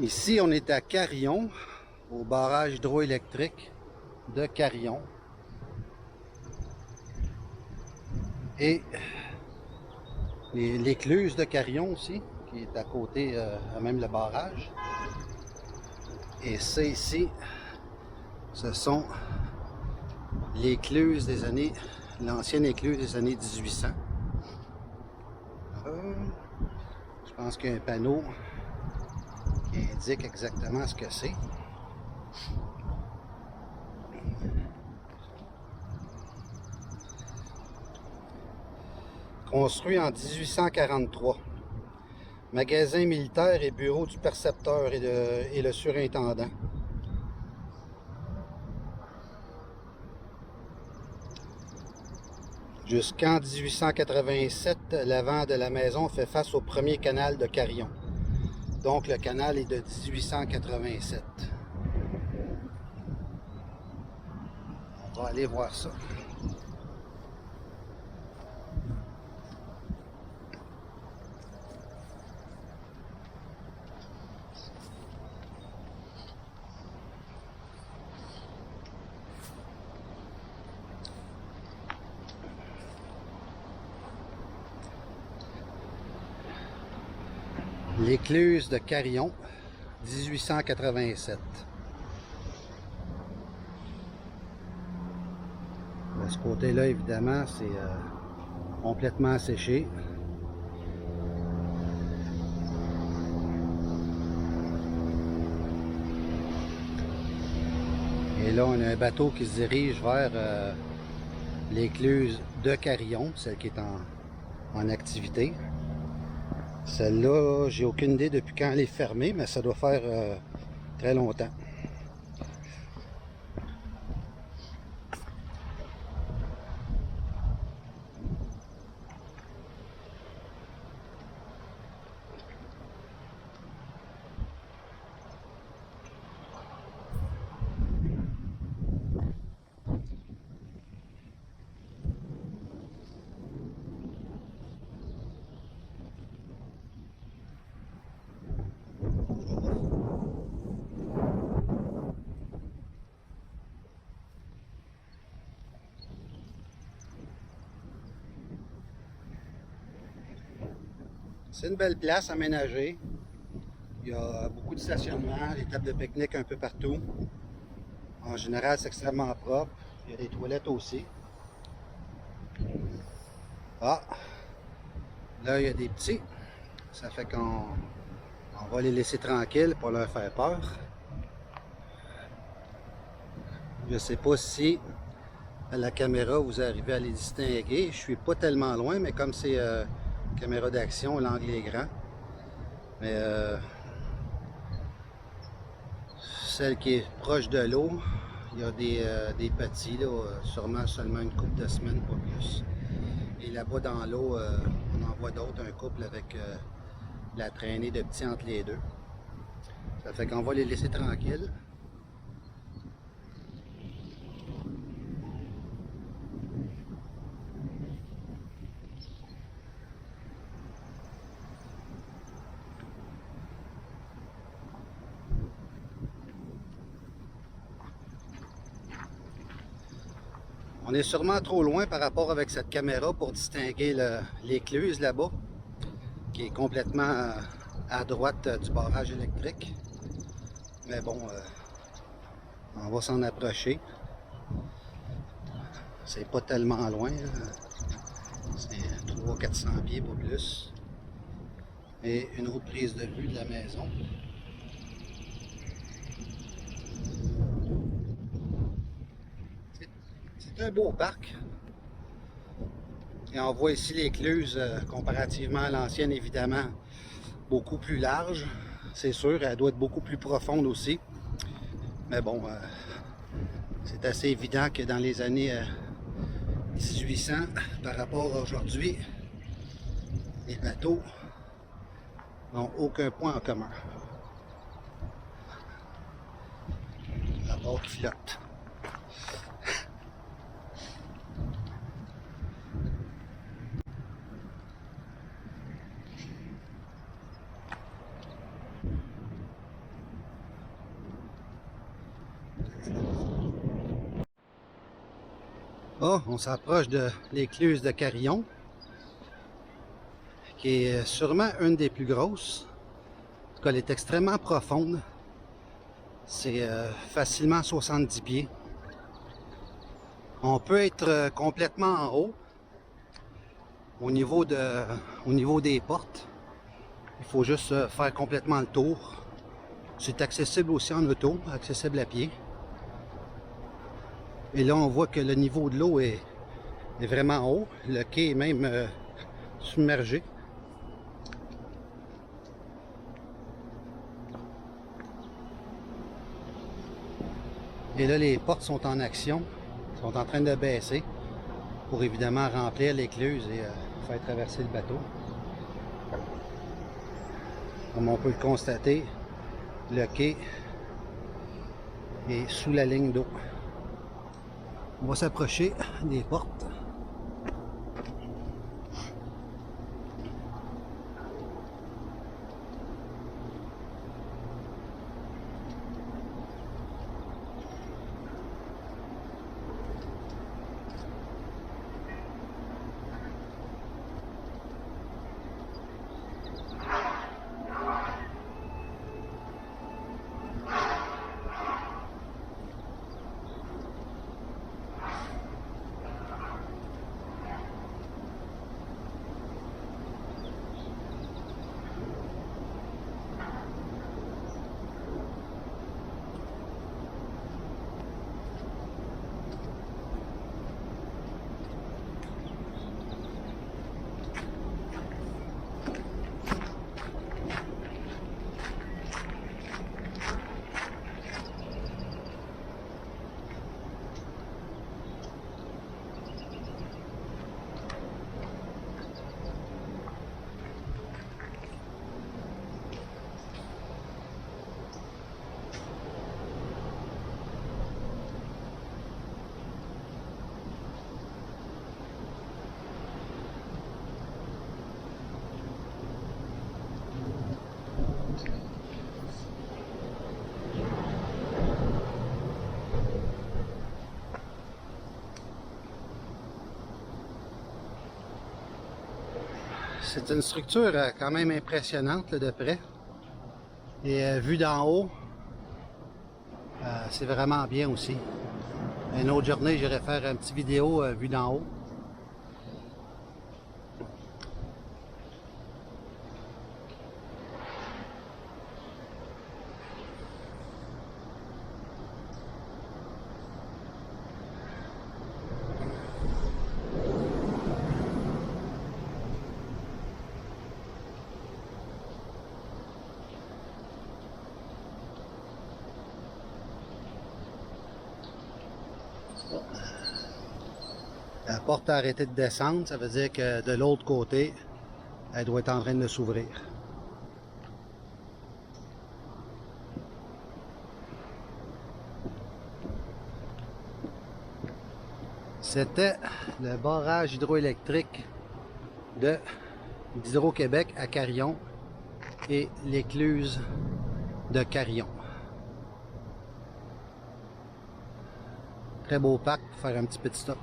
Ici, on est à Carillon, au barrage hydroélectrique de Carillon. Et l'écluse de Carillon aussi, qui est à côté, à même le barrage. Et ça ici, ce sont l'écluse des années, l'ancienne écluse des années 1800. Je pense qu'il y a un panneau qui indique exactement ce que c'est. Construit en 1843. Magasin militaire et bureau du percepteur et le surintendant. Jusqu'en 1887, l'avant de la maison fait face au premier canal de Carillon. Donc le canal est de 1887. On va aller voir ça. L'écluse de Carillon, 1887. De ce côté-là, évidemment, c'est complètement asséché. Et là, on a un bateau qui se dirige vers l'écluse de Carillon, celle qui est en activité. Celle-là, j'ai aucune idée depuis quand elle est fermée, mais ça doit faire très longtemps. C'est une belle place aménagée. Il y a beaucoup de stationnement, des tables de pique-nique un peu partout. En général, c'est extrêmement propre. Il y a des toilettes aussi. Ah, là, il y a des petits. Ça fait qu'on va les laisser tranquilles pour leur faire peur. Je ne sais pas si à la caméra vous arrivez à les distinguer. Je suis pas tellement loin, mais comme c'est caméra d'action, l'angle est grand. Mais celle qui est proche de l'eau, il y a des petits, là, sûrement seulement une couple de semaines, pas plus. Et là-bas dans l'eau, on en voit d'autres, un couple avec la traînée de petits entre les deux. Ça fait qu'on va les laisser tranquilles. On est sûrement trop loin par rapport avec cette caméra pour distinguer l'écluse là-bas, qui est complètement à droite du barrage électrique. Mais bon, on va s'en approcher. C'est pas tellement loin, c'est 300-400 pieds, pas plus. Et une autre prise de vue de la maison. C'est un beau parc. Et on voit ici l'écluse, comparativement à l'ancienne, évidemment. beaucoup plus large, c'est sûr. Elle doit être beaucoup plus profonde aussi. Mais bon, c'est assez évident que dans les années 1800, par rapport à aujourd'hui, les bateaux n'ont aucun point en commun. La barre qui flotte. Oh, on s'approche de l'écluse de Carillon, qui est sûrement une des plus grosses. En tout cas, elle est extrêmement profonde. C'est facilement 70 pieds. On peut être complètement en haut, au niveau des portes. Il faut juste faire complètement le tour. C'est accessible aussi en auto, accessible à pied. Et là, on voit que le niveau de l'eau est vraiment haut. Le quai est même submergé. Et là, les portes sont en action, sont en train de baisser pour évidemment remplir l'écluse et faire traverser le bateau. Comme on peut le constater, le quai est sous la ligne d'eau. On va s'approcher des portes. C'est une structure quand même impressionnante là, de près. Et vue d'en haut, c'est vraiment bien aussi. Une autre journée, j'irai faire une petite vidéo vue d'en haut. La porte a arrêté de descendre, ça veut dire que de l'autre côté, elle doit être en train de s'ouvrir. C'était le barrage hydroélectrique d'Hydro-Québec à Carillon et l'écluse de Carillon. Très beau parc pour faire un petit stop.